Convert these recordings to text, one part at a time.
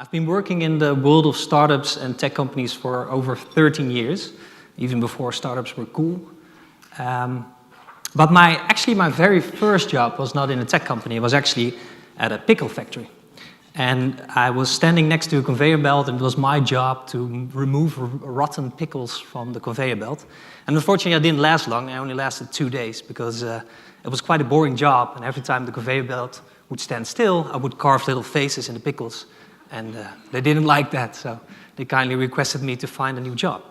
I've been working in the world of startups and tech companies for over 13 years, even before startups were cool. But my very first job was not in a tech company. It was actually at a pickle factory. And I was standing next to a conveyor belt, and it was my job to remove rotten pickles from the conveyor belt. And unfortunately, I didn't last long. I only lasted 2 days because it was quite a boring job. And every time the conveyor belt would stand still, I would carve little faces in the pickles. And they didn't like that, so they kindly requested me to find a new job.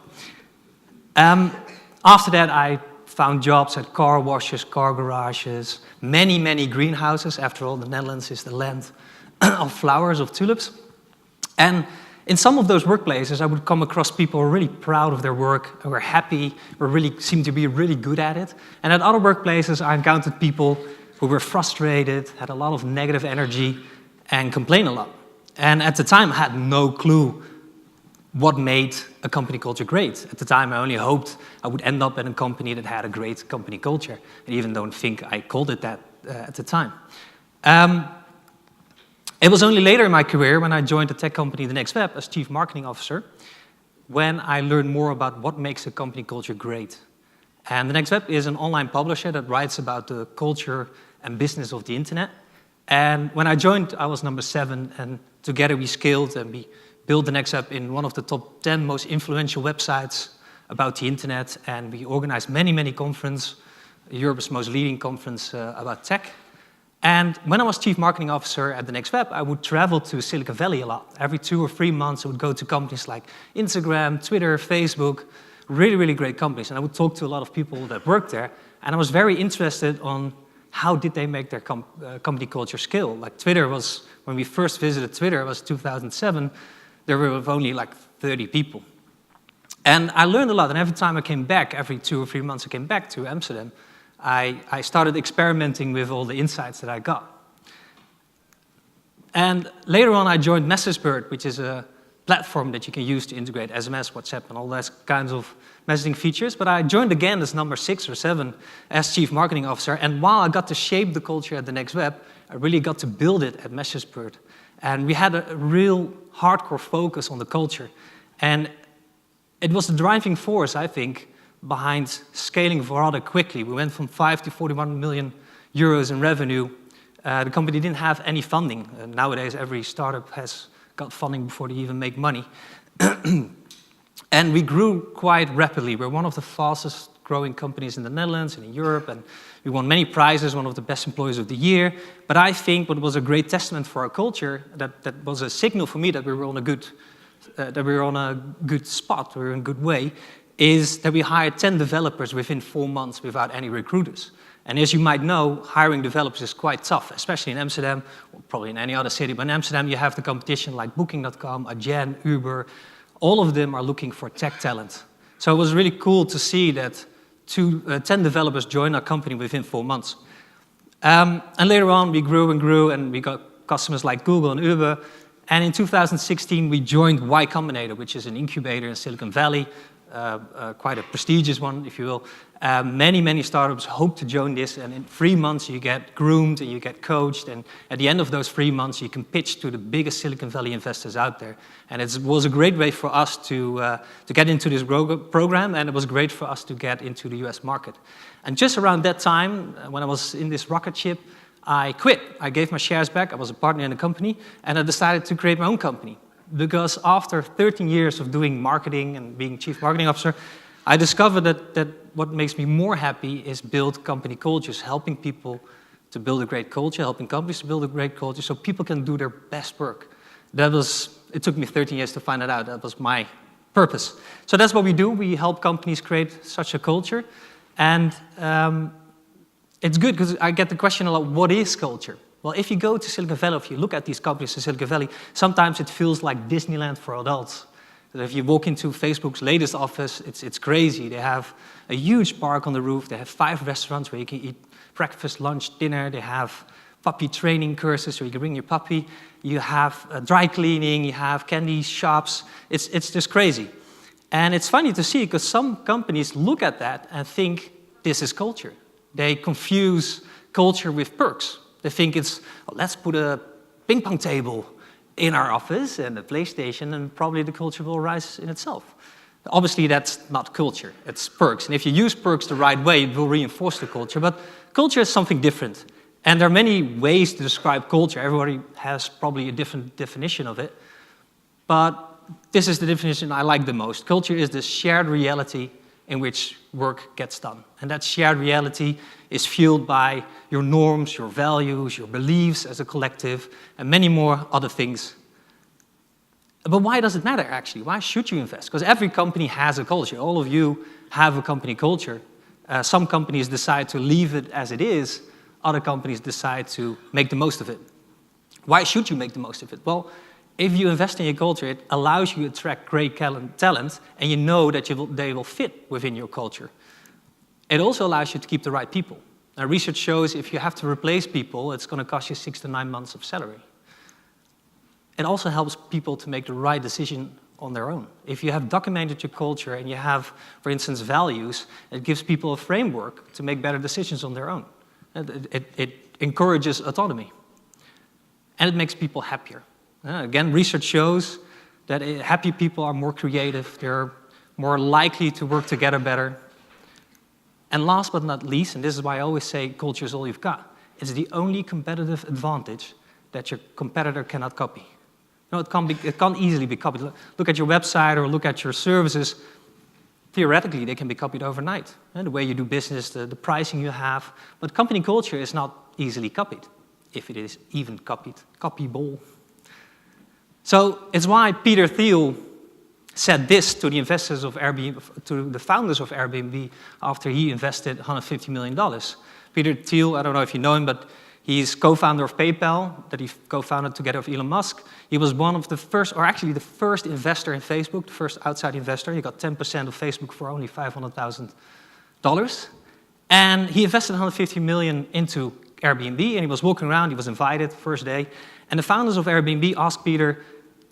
After that, I found jobs at car washes, car garages, many greenhouses. After all, the Netherlands is the land of flowers, of tulips. And in some of those workplaces, I would come across people who were really proud of their work, who were happy, who really seemed to be really good at it. And at other workplaces, I encountered people who were frustrated, had a lot of negative energy, and complained a lot. And at the time, I had no clue what made a company culture great. At the time, I only hoped I would end up in a company that had a great company culture. I even don't think I called it that at the time. It was only later in my career when I joined the tech company The Next Web as Chief Marketing Officer when I learned more about what makes a company culture great. And The Next Web is an online publisher that writes about the culture and business of the internet. And when I joined, I was number 7, and together we scaled and we built The Next Web in one of the top 10 most influential websites about the internet, and we organized many conferences, Europe's most leading conference about tech. And when I was Chief Marketing Officer at The Next Web, I would travel to Silicon Valley a lot. Every 2 or 3 months, I would go to companies like Instagram, Twitter, Facebook, really great companies. And I would talk to a lot of people that worked there, and I was very interested on how did they make their company culture scale? Like Twitter was, when we first visited Twitter, it was 2007, there were only like 30 people. And I learned a lot, and every time I came back, every 2 or 3 months I came back to Amsterdam, I started experimenting with all the insights that I got. And later on I joined MessageBird, which is a platform that you can use to integrate SMS, WhatsApp, and all those kinds of messaging features. But I joined again as number 6 or 7 as Chief Marketing Officer. And while I got to shape the culture at The Next Web, I really got to build it at MessageBird. And we had a real hardcore focus on the culture. And it was the driving force, I think, behind scaling rather quickly. We went from 5 to 41 million euros in revenue. The company didn't have any funding. Nowadays, every startup has got funding before they even make money. And we grew quite rapidly. We're one of the fastest growing companies in the Netherlands and in Europe, and we won many prizes, one of the best employees of the year. But I think what was a great testament for our culture, that was a signal for me that we were on a good spot, we were in a good way, is that we hired 10 developers within 4 months without any recruiters. And as you might know, hiring developers is quite tough, especially in Amsterdam, or probably in any other city. But in Amsterdam, you have the competition like Booking.com, Adyen, Uber. All of them are looking for tech talent. So it was really cool to see that 10 developers joined our company within 4 months. And later on, we grew and grew, and we got customers like Google and Uber. And in 2016, we joined Y Combinator, which is an incubator in Silicon Valley, quite a prestigious one, if you will. Many startups hope to join this, and in 3 months you get groomed and you get coached, and at the end of those 3 months you can pitch to the biggest Silicon Valley investors out there. And it was a great way for us to get into this program, and it was great for us to get into the US market. And just around that time, when I was in this rocket ship, I quit. I gave my shares back. I was a partner in the company, and I decided to create my own company. Because after 13 years of doing marketing and being Chief Marketing Officer, I discovered that what makes me more happy is build company cultures, helping people to build a great culture, helping companies to build a great culture so people can do their best work. It took me 13 years to find that out. That was my purpose. So that's what we do. We help companies create such a culture. And it's good because I get the question a lot, what is culture? Well, if you go to Silicon Valley, if you look at these companies in Silicon Valley, sometimes it feels like Disneyland for adults. So if you walk into Facebook's latest office, it's crazy. They have a huge park on the roof. They have 5 restaurants where you can eat breakfast, lunch, dinner. They have puppy training courses where you can bring your puppy. You have dry cleaning. You have candy shops. It's just crazy. And it's funny to see because some companies look at that and think this is culture. They confuse culture with perks. They think it's, let's put a ping pong table in our office and a PlayStation, and probably the culture will rise in itself. Obviously, that's not culture, it's perks. And if you use perks the right way, it will reinforce the culture. But culture is something different. And there are many ways to describe culture. Everybody has probably a different definition of it. But this is the definition I like the most. Culture is the shared reality in which work gets done. And that shared reality is fueled by your norms, your values, your beliefs as a collective, and many more other things. But why does it matter, actually? Why should you invest? Because every company has a culture. All of you have a company culture. Some companies decide to leave it as it is. Other companies decide to make the most of it. Why should you make the most of it? Well, if you invest in your culture, it allows you to attract great talent, and you know that they will fit within your culture. It also allows you to keep the right people. Now, research shows if you have to replace people, it's going to cost you 6 to 9 months of salary. It also helps people to make the right decision on their own. If you have documented your culture and you have, for instance, values, it gives people a framework to make better decisions on their own. It encourages autonomy. And it makes people happier. Again, research shows that happy people are more creative, they're more likely to work together better. And last but not least, and this is why I always say culture is all you've got, it's the only competitive advantage that your competitor cannot copy. No, it can't easily be copied. Look at your website or look at your services. Theoretically, they can be copied overnight. The way you do business, the pricing you have. But company culture is not easily copied, if it is even copyable. So it's why Peter Thiel said this to the investors of Airbnb, to the founders of Airbnb, after he invested $150 million. Peter Thiel, I don't know if you know him, but he's co-founder of PayPal, that he co-founded together with Elon Musk. He was one of the first, or actually the first investor in Facebook, the first outside investor. He got 10% of Facebook for only $500,000. And he invested $150 million into Airbnb, and he was walking around, he was invited first day. And the founders of Airbnb asked Peter,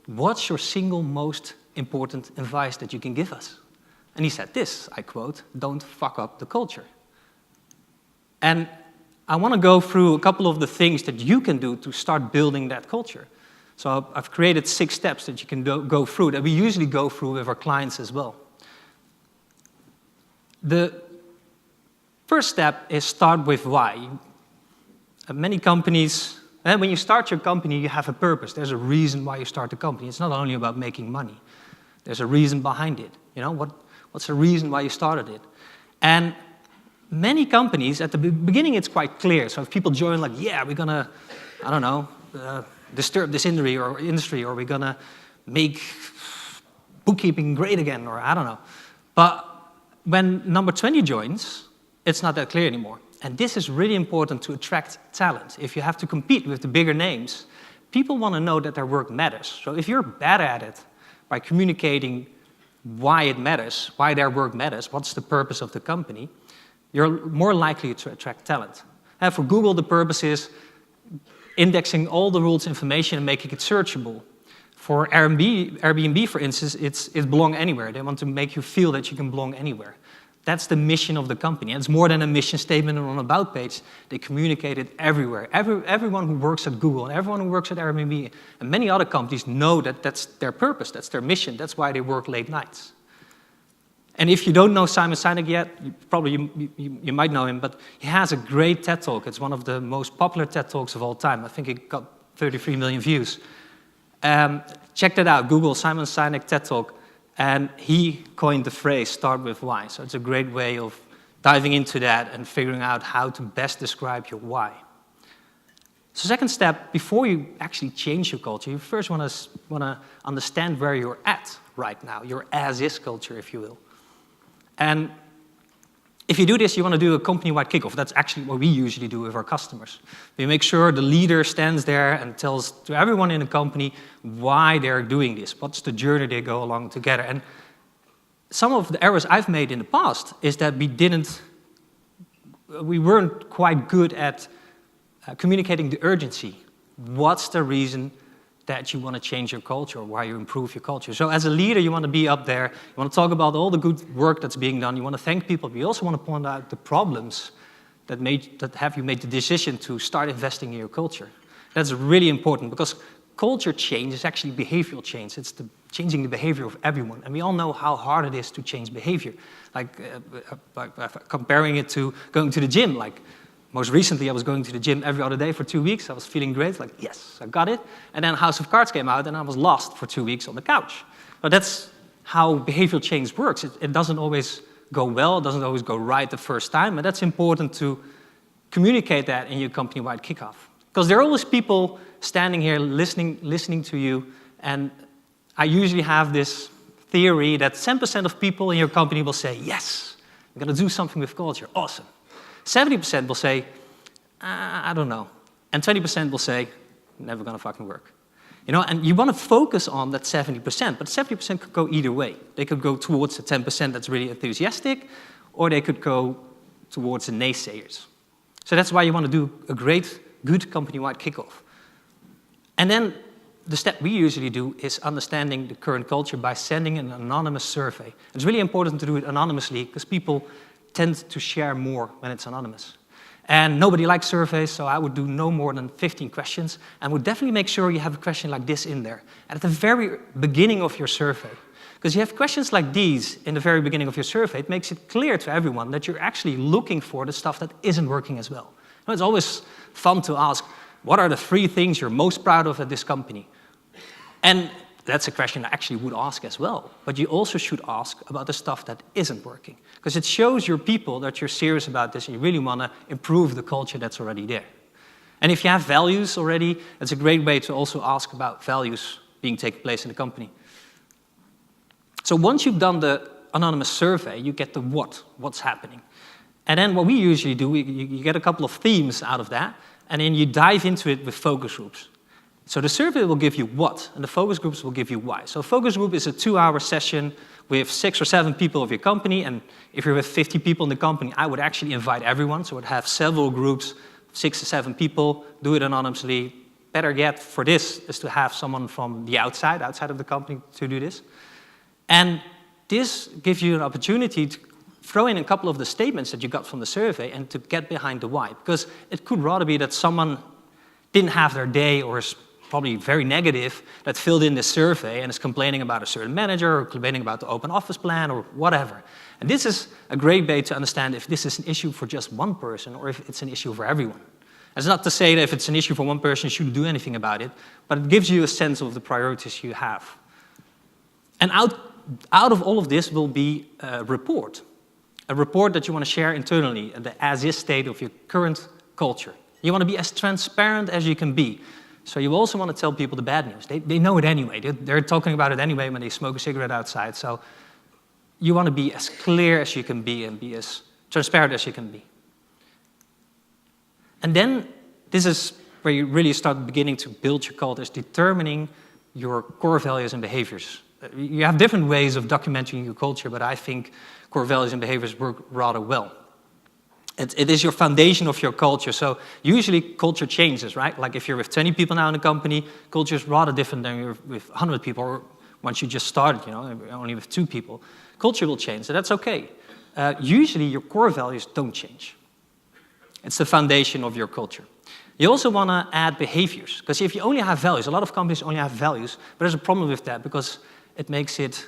what's your single most important advice that you can give us? And he said this, I quote, don't fuck up the culture. And I want to go through a couple of the things that you can do to start building that culture. So I've created 6 steps that you can go through, that we usually go through with our clients as well. The first step is start with why. Many companies, and when you start your company, you have a purpose. There's a reason why you start the company. It's not only about making money. There's a reason behind it. You know, what's the reason why you started it? And many companies, at the beginning, it's quite clear. So if people join, like, yeah, we're going to, I don't know, disturb this industry, or we're going to make bookkeeping great again, or I don't know. But when number 20 joins, it's not that clear anymore. And this is really important to attract talent. If you have to compete with the bigger names, people want to know that their work matters. So if you're bad at it, by communicating why it matters, why their work matters, what's the purpose of the company, you're more likely to attract talent. And for Google, the purpose is indexing all the world's information and making it searchable. For Airbnb, for instance, it's belong anywhere. They want to make you feel that you can belong anywhere. That's the mission of the company. And it's more than a mission statement on an about page. They communicate it everywhere. Everyone who works at Google and everyone who works at Airbnb and many other companies know that that's their purpose, that's their mission. That's why they work late nights. And if you don't know Simon Sinek yet, you might know him, but he has a great TED Talk. It's one of the most popular TED Talks of all time. I think it got 33 million views. Check that out, Google Simon Sinek TED Talk. And he coined the phrase, start with why. So it's a great way of diving into that and figuring out how to best describe your why. So second step, before you actually change your culture, you first want to understand where you're at right now, your as-is culture, if you will. And if you do this, you want to do a company-wide kickoff. That's actually what we usually do with our customers. We make sure the leader stands there and tells to everyone in the company why they're doing this, what's the journey they go along together. And some of the errors I've made in the past is that we weren't quite good at communicating the urgency. What's the reason that you want to change your culture, or why you improve your culture? So as a leader, you want to be up there, you want to talk about all the good work that's being done, you want to thank people, but you also want to point out the problems that have you made the decision to start investing in your culture. That's really important, because culture change is actually behavioral change. It's changing the behavior of everyone. And we all know how hard it is to change behavior. Like comparing it to going to the gym. Like most recently, I was going to the gym every other day for 2 weeks. I was feeling great, like, yes, I got it. And then House of Cards came out, and I was lost for 2 weeks on the couch. But that's how behavioral change works. It doesn't always go well. It doesn't always go right the first time. And that's important to communicate that in your company-wide kickoff. Because there are always people standing here listening to you. And I usually have this theory that 10% of people in your company will say, yes, I'm going to do something with culture. Awesome. 70% will say, I don't know. And 20% will say, never going to fucking work. You know, and you want to focus on that 70%, but 70% could go either way. They could go towards the 10% that's really enthusiastic, or they could go towards the naysayers. So that's why you want to do a good company-wide kickoff. And then the step we usually do is understanding the current culture by sending an anonymous survey. It's really important to do it anonymously because people tend to share more when it's anonymous. And nobody likes surveys, so I would do no more than 15 questions and would definitely make sure you have a question like this in there. And at the very beginning of your survey. Because you have questions like these in the very beginning of your survey, it makes it clear to everyone that you're actually looking for the stuff that isn't working as well. Now, it's always fun to ask, what are the 3 things you're most proud of at this company? And that's a question I actually would ask as well. But you also should ask about the stuff that isn't working. Because it shows your people that you're serious about this and you really want to improve the culture that's already there. And if you have values already, it's a great way to also ask about values being taking place in the company. So once you've done the anonymous survey, you get the what's happening. And then what we usually do, you get a couple of themes out of that, and then you dive into it with focus groups. So the survey will give you what, and the focus groups will give you why. So a focus group is a 2-hour session with 6 or 7 people of your company, and if you're with 50 people in the company, I would actually invite everyone, so I'd have several groups, 6 to 7 people, do it anonymously. Better yet for this is to have someone from the outside of the company to do this. And this gives you an opportunity to throw in a couple of the statements that you got from the survey and to get behind the why. Because it could rather be that someone didn't have their day or is probably very negative that filled in this survey and is complaining about a certain manager or complaining about the open office plan or whatever. And this is a great way to understand if this is an issue for just one person or if it's an issue for everyone. It's not to say that if it's an issue for one person, you shouldn't do anything about it, but it gives you a sense of the priorities you have. And out of all of this will be a report that you want to share internally, the as-is state of your current culture. You want to be as transparent as you can be. So you also want to tell people the bad news. They know it anyway. They're talking about it anyway when they smoke a cigarette outside. So you want to be as clear as you can be and be as transparent as you can be. And then this is where you really start beginning to build your culture, is determining your core values and behaviors. You have different ways of documenting your culture, but I think core values and behaviors work rather well. It is your foundation of your culture. So usually culture changes, right? Like if you're with 20 people now in a company, culture is rather different than you're with 100 people. Or once you just started, you know, only with 2 people. Culture will change, so that's okay. Usually your core values don't change. It's the foundation of your culture. You also want to add behaviors. Because if you only have values, a lot of companies only have values, but there's a problem with that because it makes it,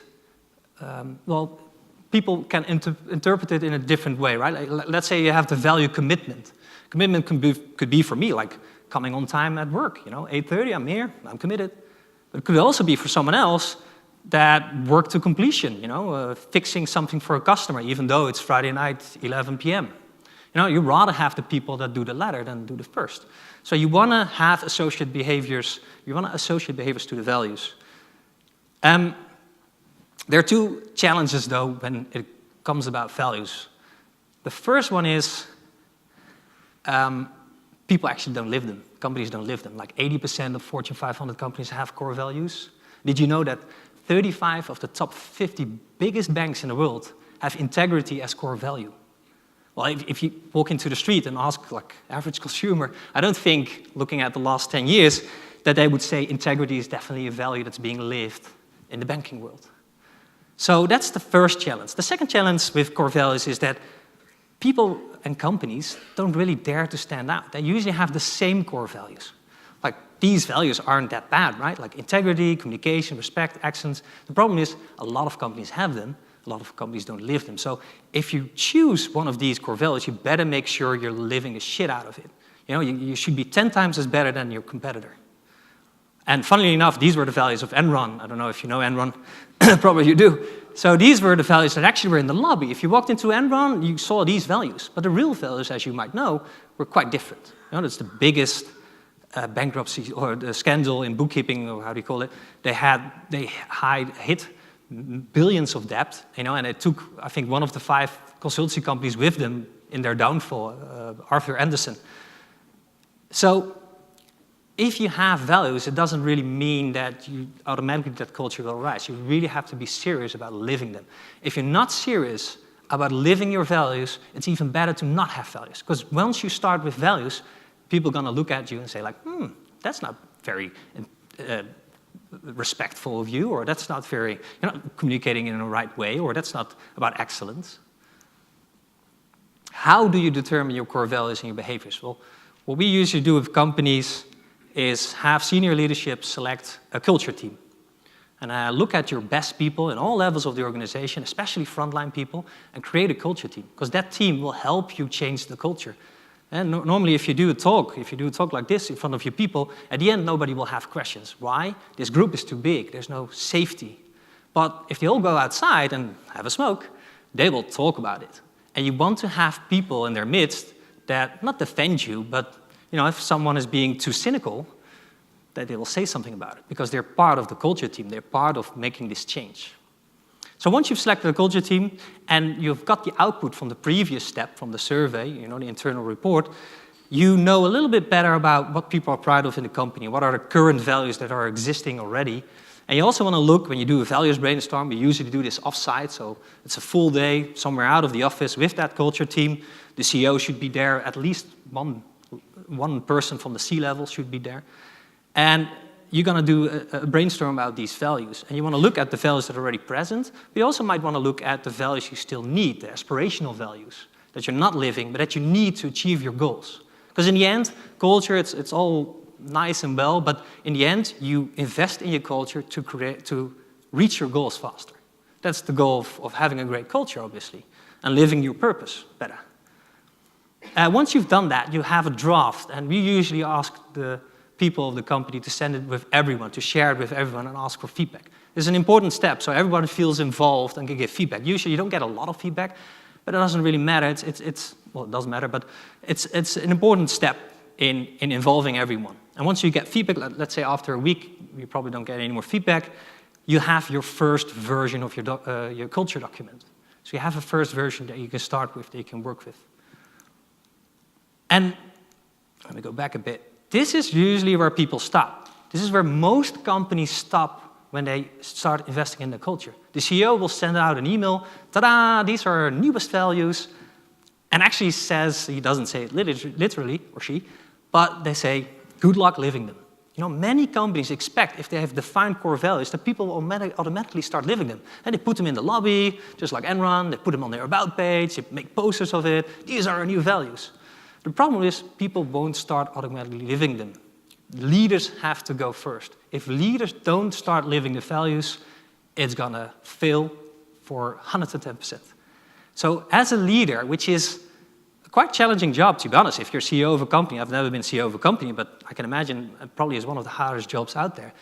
people can interpret it in a different way, right? Like, let's say you have the value commitment. Commitment could be for me, like coming on time at work, 8:30, I'm here, I'm committed. But it could also be for someone else that work to completion, fixing something for a customer, even though it's Friday night, 11 p.m. You'd rather have the people that do the latter than do the first. So you want to have associate behaviors. You want to associate behaviors to the values. There are 2 challenges, though, when it comes about values. The first one is people actually don't live them. Companies don't live them. Like 80% of Fortune 500 companies have core values. Did you know that 35 of the top 50 biggest banks in the world have integrity as core value? Well, if you walk into the street and ask, like, average consumer, I don't think, looking at the last 10 years, that they would say integrity is definitely a value that's being lived in the banking world. So that's the first challenge. The second challenge with core values is that people and companies don't really dare to stand out. They usually have the same core values. Like these values aren't that bad, right? Like integrity, communication, respect, excellence. The problem is a lot of companies have them. A lot of companies don't live them. So if you choose one of these core values, you better make sure you're living the shit out of it. You know, you should be 10 times as better than your competitor. And funnily enough, these were the values of Enron. I don't know if you know Enron. Probably you do. So these were the values that actually were in the lobby. If you walked into Enron, you saw these values. But the real values, as you might know, were quite different. You know, that's the biggest bankruptcy or the scandal in bookkeeping, or how do you call it? They hit billions of debt, you know, and it took, I think, one of the 5 consultancy companies with them in their downfall, Arthur Andersen. So if you have values, it doesn't really mean that you automatically that culture will rise. You really have to be serious about living them. If you're not serious about living your values, it's even better to not have values. Because once you start with values, people are going to look at you and say, like, that's not very respectful of you, or that's not very, you're not communicating in the right way, or that's not about excellence. How do you determine your core values and your behaviors? Well, what we usually do with companies is have senior leadership select a culture team. And look at your best people in all levels of the organization, especially frontline people, and create a culture team, because that team will help you change the culture. And normally if you do a talk like this in front of your people, at the end nobody will have questions. Why? This group is too big, there's no safety. But if they all go outside and have a smoke, they will talk about it. And you want to have people in their midst that not defend you, but you know, if someone is being too cynical, that they will say something about it, because they're part of the culture team, they're part of making this change. So once you've selected a culture team and you've got the output from the previous step, from the survey, you know, the internal report, you know a little bit better about what people are proud of in the company, what are the current values that are existing already. And you also want to look, when you do a values brainstorm, we usually do this off-site, so it's a full day somewhere out of the office with that culture team. The CEO should be there, at least one person from the C-level should be there. And you're going to do a brainstorm about these values. And you want to look at the values that are already present, but you also might want to look at the values you still need, the aspirational values that you're not living, but that you need to achieve your goals. Because in the end, culture, it's all nice and well, but in the end, you invest in your culture to reach your goals faster. That's the goal of having a great culture, obviously, and living your purpose better. Once you've done that, you have a draft, and we usually ask the people of the company to send it with everyone, to share it with everyone and ask for feedback. It's an important step, so everybody feels involved and can give feedback. Usually you don't get a lot of feedback, but it doesn't really matter. Well, it does matter, but it's an important step in involving everyone. And once you get feedback, let's say after a week, you probably don't get any more feedback, you have your first version of your culture document. So you have a first version that you can start with, that you can work with. And let me go back a bit. This is usually where people stop. This is where most companies stop when they start investing in the culture. The CEO will send out an email, ta-da, these are our newest values, and actually says, he doesn't say it literally, or she, but they say, good luck living them. You know, many companies expect, if they have defined core values, that people will automatically start living them. And they put them in the lobby, just like Enron, they put them on their about page, they make posters of it, these are our new values. The problem is people won't start automatically living them. Leaders have to go first. If leaders don't start living the values, it's going to fail for 110%. So as a leader, which is a quite challenging job, to be honest, if you're CEO of a company, I've never been CEO of a company, but I can imagine it probably is one of the hardest jobs out there,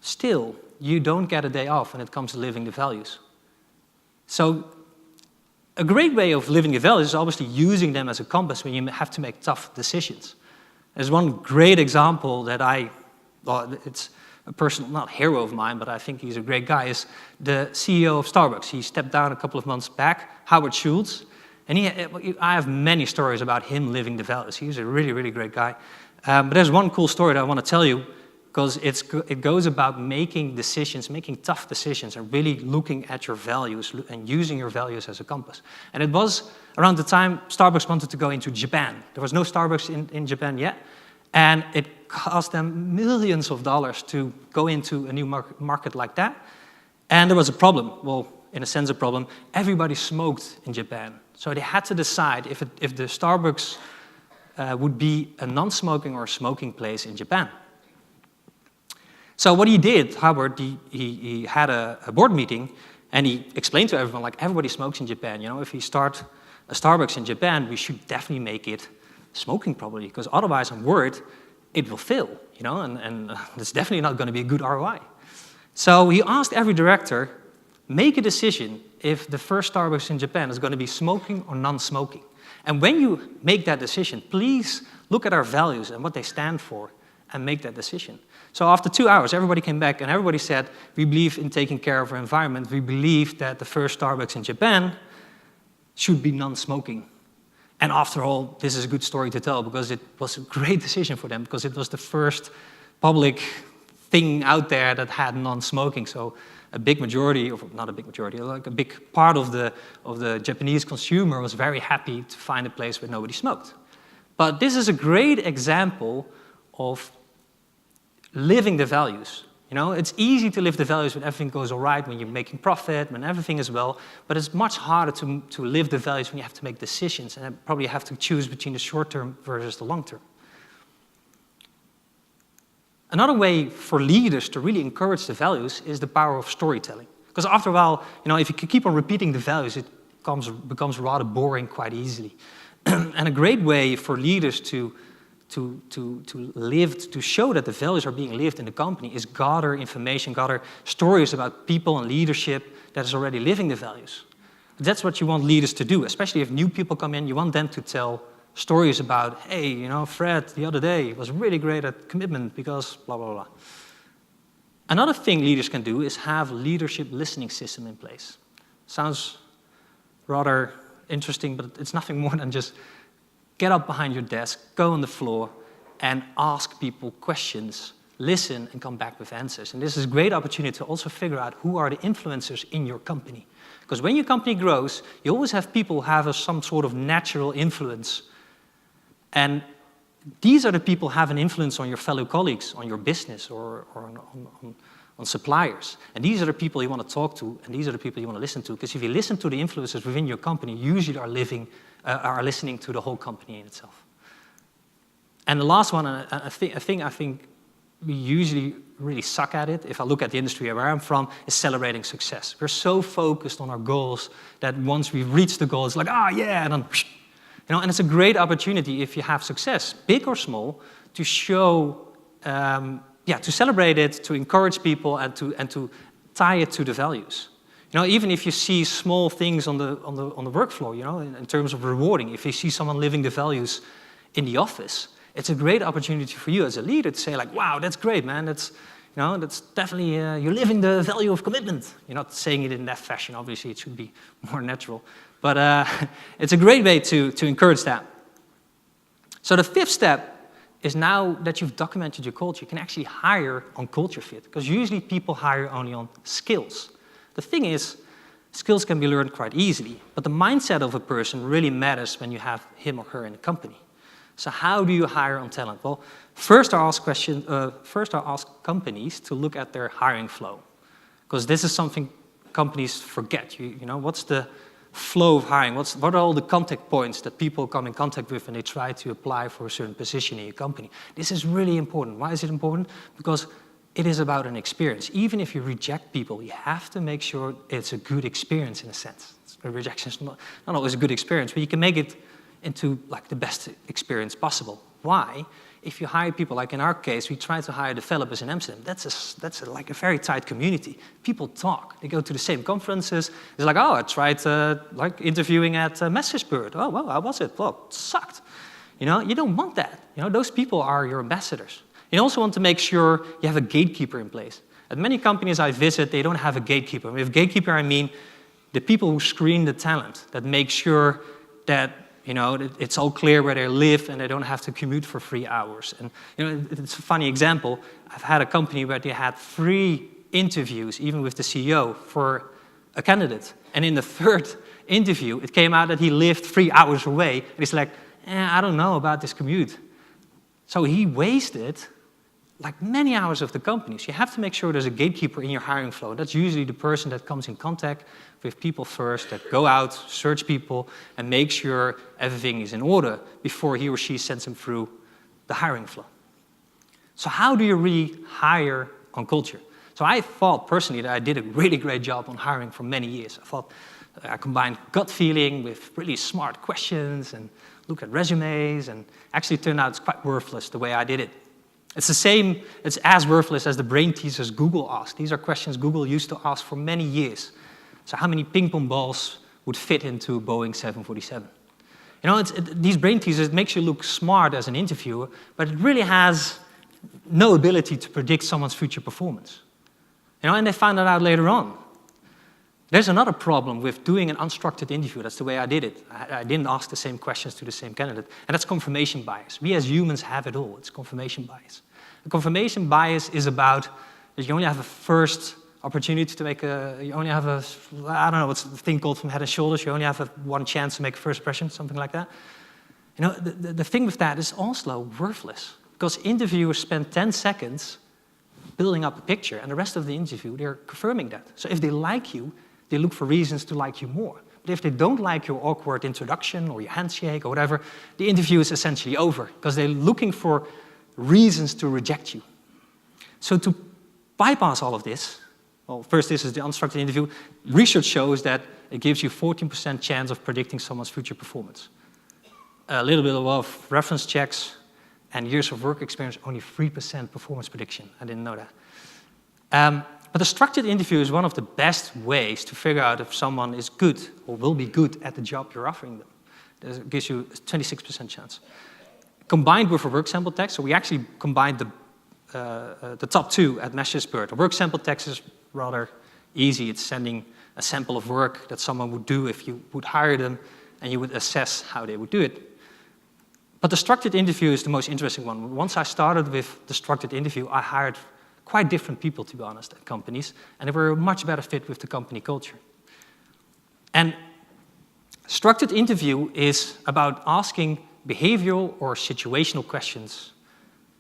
still, you don't get a day off when it comes to living the values. So a great way of living the values is obviously using them as a compass when you have to make tough decisions. There's one great example that it's a personal, not hero of mine, but I think he's a great guy, is the CEO of Starbucks. He stepped down a couple of months back, Howard Schultz, and I have many stories about him living the values. He's a really, really great guy. But there's one cool story that I want to tell you, because it goes about making decisions, making tough decisions, and really looking at your values and using your values as a compass. And it was around the time Starbucks wanted to go into Japan. There was no Starbucks in Japan yet, and it cost them millions of dollars to go into a new market like that. And there was a problem. Well, in a sense, a problem. Everybody smoked in Japan. So they had to decide if the Starbucks would be a non-smoking or a smoking place in Japan. So what he did, Howard, he had a board meeting, and he explained to everyone, like, everybody smokes in Japan. You know, if we start a Starbucks in Japan, we should definitely make it smoking probably, because otherwise I'm worried it will fail, you know, and it's definitely not going to be a good ROI. So he asked every director, make a decision if the first Starbucks in Japan is going to be smoking or non-smoking. And when you make that decision, please look at our values and what they stand for and make that decision. So after 2 hours, everybody came back and everybody said, we believe in taking care of our environment. We believe that the first Starbucks in Japan should be non-smoking. And after all, this is a good story to tell because it was a great decision for them because it was the first public thing out there that had non-smoking. So a big majority, or not a big majority, like a big part of the Japanese consumer was very happy to find a place where nobody smoked. But this is a great example of living the values. You know, it's easy to live the values when everything goes all right, when you're making profit, when everything is well, but it's much harder to live the values when you have to make decisions and probably have to choose between the short term versus the long term. Another way for leaders to really encourage the values is the power of storytelling. Because after a while, you know, if you keep on repeating the values, it becomes rather boring quite easily. And a great way for leaders to live, to show that the values are being lived in the company is gather information, gather stories about people and leadership that is already living the values. That's what you want leaders to do, especially if new people come in, you want them to tell stories about, hey, you know, Fred the other day was really great at commitment because blah, blah, blah. Another thing leaders can do is have a leadership listening system in place. Sounds rather interesting, but it's nothing more than just get up behind your desk, go on the floor, and ask people questions, listen, and come back with answers. And this is a great opportunity to also figure out who are the influencers in your company. Because when your company grows, you always have people who have some sort of natural influence. And these are the people who have an influence on your fellow colleagues, on your business, or on suppliers. And these are the people you want to talk to, and these are the people you want to listen to. Because if you listen to the influencers within your company, you usually are listening to the whole company in itself. And the last one, I think we usually really suck at it, if I look at the industry where I'm from, is celebrating success. We're so focused on our goals that once we've reached the goal, it's like, ah, yeah, and then, you know, and it's a great opportunity if you have success, big or small, to show, to celebrate it, to encourage people, and to tie it to the values. You know, even if you see small things on the work floor, you know, in terms of rewarding, if you see someone living the values in the office, it's a great opportunity for you as a leader to say, like, wow, that's great, man. That's definitely, you're living the value of commitment. You're not saying it in that fashion. Obviously, it should be more natural. But it's a great way to encourage that. So the fifth step is, now that you've documented your culture, you can actually hire on culture fit. Because usually people hire only on skills. The thing is, skills can be learned quite easily. But the mindset of a person really matters when you have him or her in a company. So how do you hire on talent? Well, first I ask companies to look at their hiring flow, because this is something companies forget. You know, what's the flow of hiring? What are all the contact points that people come in contact with when they try to apply for a certain position in your company? This is really important. Why is it important? Because it is about an experience. Even if you reject people, you have to make sure it's a good experience in a sense. A rejection is not always a good experience, but you can make it into like the best experience possible. Why? If you hire people, like in our case, we try to hire developers in Amsterdam. That's like a very tight community. People talk. They go to the same conferences. It's like, oh, I tried like interviewing at MessageBird. Oh, well, how was it? Well, it sucked. You know, you don't want that. You know, those people are your ambassadors. You also want to make sure you have a gatekeeper in place. At many companies I visit, they don't have a gatekeeper. With gatekeeper, I mean the people who screen the talent, that make sure that, you know, it's all clear where they live and they don't have to commute for 3 hours. And, you know, it's a funny example. I've had a company where they had 3 interviews, even with the CEO, for a candidate. And in the 3rd interview, it came out that he lived 3 hours away. And he's like, I don't know about this commute. So he wasted like many hours of the company. So you have to make sure there's a gatekeeper in your hiring flow. That's usually the person that comes in contact with people first, that go out, search people, and make sure everything is in order before he or she sends them through the hiring flow. So how do you really hire on culture. So I thought personally that I did a really great job on hiring for many years. I thought I combined gut feeling with really smart questions and looked at resumes, and actually it turned out it's quite worthless the way I did it. It's as worthless as the brain teasers Google asked. These are questions Google used to ask for many years. So how many ping pong balls would fit into a Boeing 747? You know, these brain teasers, it makes you look smart as an interviewer, but it really has no ability to predict someone's future performance. You know, and they found that out later on. There's another problem with doing an unstructured interview. That's the way I did it. I didn't ask the same questions to the same candidate. And that's confirmation bias. We as humans have it all. It's confirmation bias. The confirmation bias is about that you only have a first opportunity to make you only have I don't know, what's the thing called from Head and Shoulders? You only have one chance to make a first impression, something like that. You know, the thing with that is also worthless. Because interviewers spend 10 seconds building up a picture, and the rest of the interview, they're confirming that. So if they like you, they look for reasons to like you more. But if they don't like your awkward introduction or your handshake or whatever, the interview is essentially over, because they're looking for reasons to reject you. So to bypass all of this, well, first this is the unstructured interview. Research shows that it gives you 14% chance of predicting someone's future performance. A little bit above reference checks and years of work experience, only 3% performance prediction. I didn't know that. But a structured interview is one of the best ways to figure out if someone is good or will be good at the job you're offering them. It gives you a 26% chance. Combined with a work sample text, so we actually combined the top two at MessageBird. A work sample text is rather easy. It's sending a sample of work that someone would do if you would hire them, and you would assess how they would do it. But the structured interview is the most interesting one. Once I started with the structured interview, I hired quite different people, to be honest, at companies, and they were a much better fit with the company culture. And structured interview is about asking behavioral or situational questions.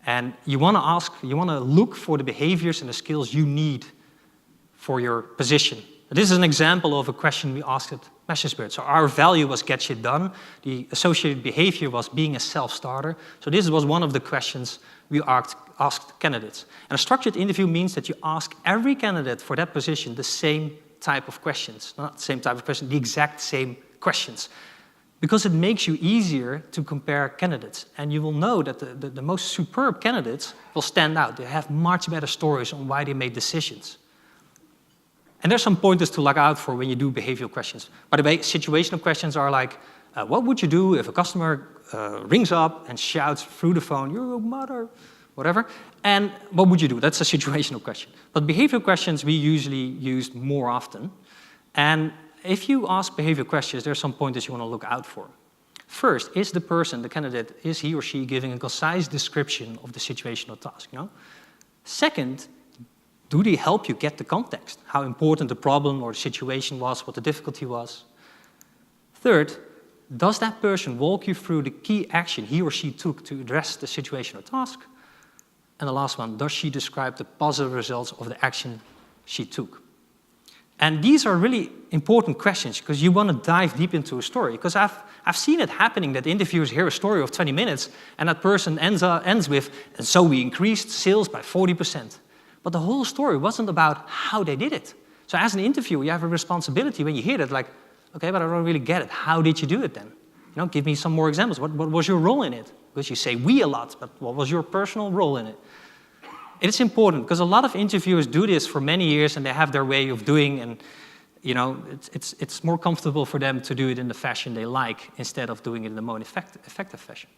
And you want to look for the behaviors and the skills you need for your position. This is an example of a question we asked at MessageBird. So our value was get shit done. The associated behavior was being a self-starter. So this was one of the questions we asked candidates. And a structured interview means that you ask every candidate for that position the same type of questions. Not the same type of question, the exact same questions. Because it makes you easier to compare candidates. And you will know that the most superb candidates will stand out. They have much better stories on why they made decisions. And there's some pointers to look out for when you do behavioral questions. By the way, situational questions are like, what would you do if a customer rings up and shouts through the phone, "You're a mother," whatever, and what would you do? That's a situational question. But behavioral questions we usually use more often. And if you ask behavioral questions, there are some pointers you want to look out for. First, is the person, the candidate, is he or she giving a concise description of the situational task? You know? Second, do they help you get the context? How important the problem or the situation was, what the difficulty was? Third, does that person walk you through the key action he or she took to address the situation or task? And the last one, does she describe the positive results of the action she took? And these are really important questions because you want to dive deep into a story. Because I've seen it happening that interviewers hear a story of 20 minutes and that person ends with, and so we increased sales by 40%. But the whole story wasn't about how they did it. So as an interviewer, you have a responsibility when you hear that, like, okay, but I don't really get it. How did you do it then? You know, give me some more examples. What was your role in it? Because you say we a lot, but what was your personal role in it? It's important because a lot of interviewers do this for many years and they have their way of doing, and you know, it's more comfortable for them to do it in the fashion they like instead of doing it in the more effective fashion.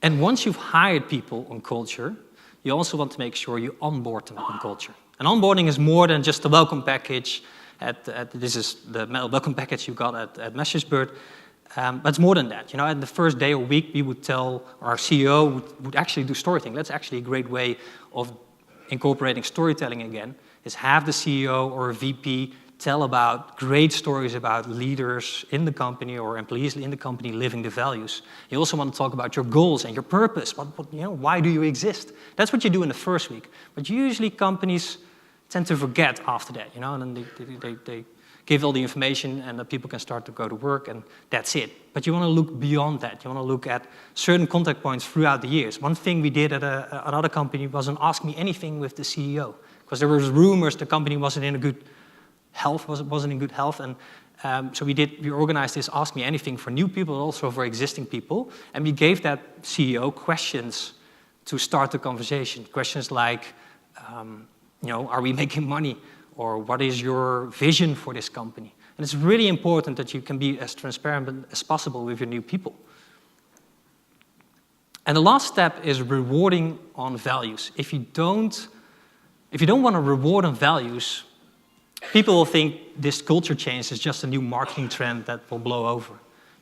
And once you've hired people on culture, you also want to make sure you onboard them on culture. And onboarding is more than just the welcome package. This is the welcome package you got at MessageBird. But it's more than that. You know, at the first day or week, we would tell our CEO would actually do storytelling. That's actually a great way of incorporating storytelling again, is have the CEO or a VP tell about great stories about leaders in the company or employees in the company living the values. You also want to talk about your goals and your purpose. Why do you exist? That's what you do in the first week. But usually companies tend to forget after that, you know, and then they give all the information and that people can start to go to work and that's it. But you want to look beyond that. You want to look at certain contact points throughout the years. One thing we did at another company was an Ask Me Anything with the CEO, because there was rumors the company wasn't in good health, and so we organized this Ask Me Anything for new people, also for existing people, and we gave that CEO questions to start the conversation. Questions like, are we making money? Or what is your vision for this company? And it's really important that you can be as transparent as possible with your new people. And the last step is rewarding on values. If you don't want to reward on values, people will think this culture change is just a new marketing trend that will blow over.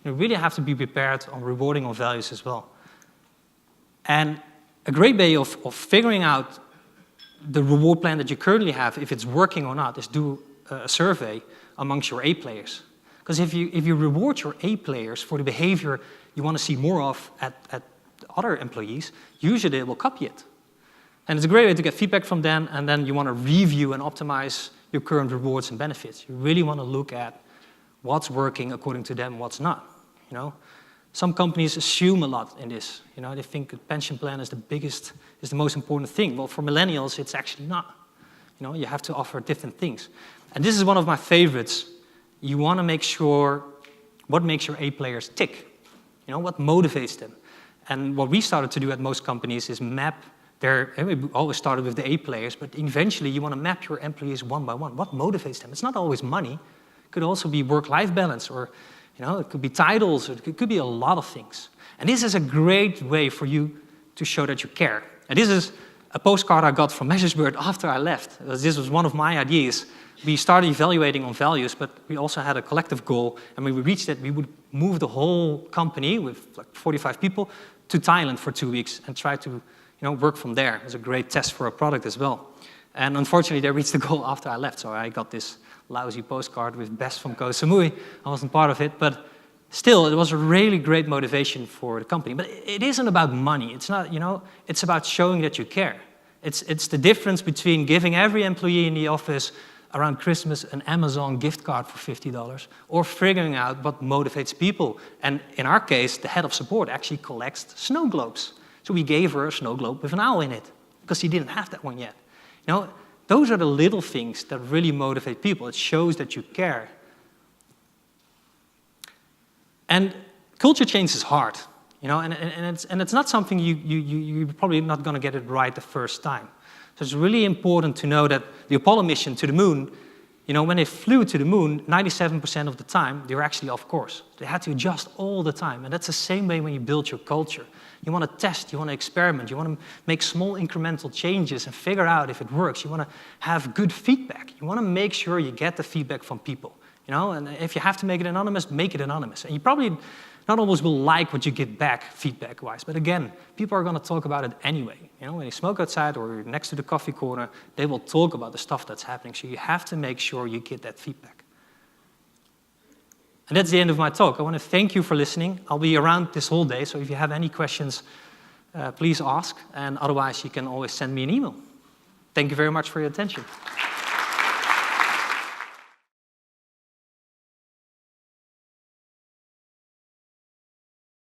You really have to be prepared on rewarding on values as well. And a great way of figuring out the reward plan that you currently have, if it's working or not, is do a survey amongst your A players. Because if you reward your A players for the behavior you want to see more of at other employees, usually they will copy it. And it's a great way to get feedback from them, and then you want to review and optimize your current rewards and benefits. You really want to look at what's working according to them, what's not. Some companies assume a lot in this. They think a pension plan is the most important thing. Well, for millennials, it's actually not. You have to offer different things. And this is one of my favorites. You want to make sure what makes your A players tick. What motivates them. And what we started to do at most companies is map we always started with the A players, but eventually you want to map your employees one by one. What motivates them? It's not always money. It could also be work-life balance, or it could be titles, or it could be a lot of things. And this is a great way for you to show that you care. And this is a postcard I got from MessageBird after I left. This was one of my ideas. We started evaluating on values, but we also had a collective goal. And when we reached it, we would move the whole company with like 45 people to Thailand for 2 weeks and try to work from there. It was a great test for a product as well. And unfortunately, they reached the goal after I left, so I got this lousy postcard with best from Koh Samui. I wasn't part of it, but still, it was a really great motivation for the company. But it isn't about money. It's not, it's about showing that you care. It's the difference between giving every employee in the office around Christmas an Amazon gift card for $50, or figuring out what motivates people. And in our case, the head of support actually collects snow globes. So we gave her a snow globe with an owl in it, because she didn't have that one yet. Those are the little things that really motivate people. It shows that you care. And culture change is hard, and it's not something you're probably not going to get it right the first time. So it's really important to know that the Apollo mission to the moon, when they flew to the moon, 97% of the time, they were actually off course. They had to adjust all the time. And that's the same way when you build your culture. You want to test, you want to experiment, you want to make small incremental changes and figure out if it works. You want to have good feedback. You want to make sure you get the feedback from people. And if you have to make it anonymous, make it anonymous. And you probably not always will like what you get back feedback-wise. But again, people are going to talk about it anyway. When you smoke outside or next to the coffee corner, they will talk about the stuff that's happening. So you have to make sure you get that feedback. And that's the end of my talk. I want to thank you for listening. I'll be around this whole day, so if you have any questions, please ask. And otherwise, you can always send me an email. Thank you very much for your attention.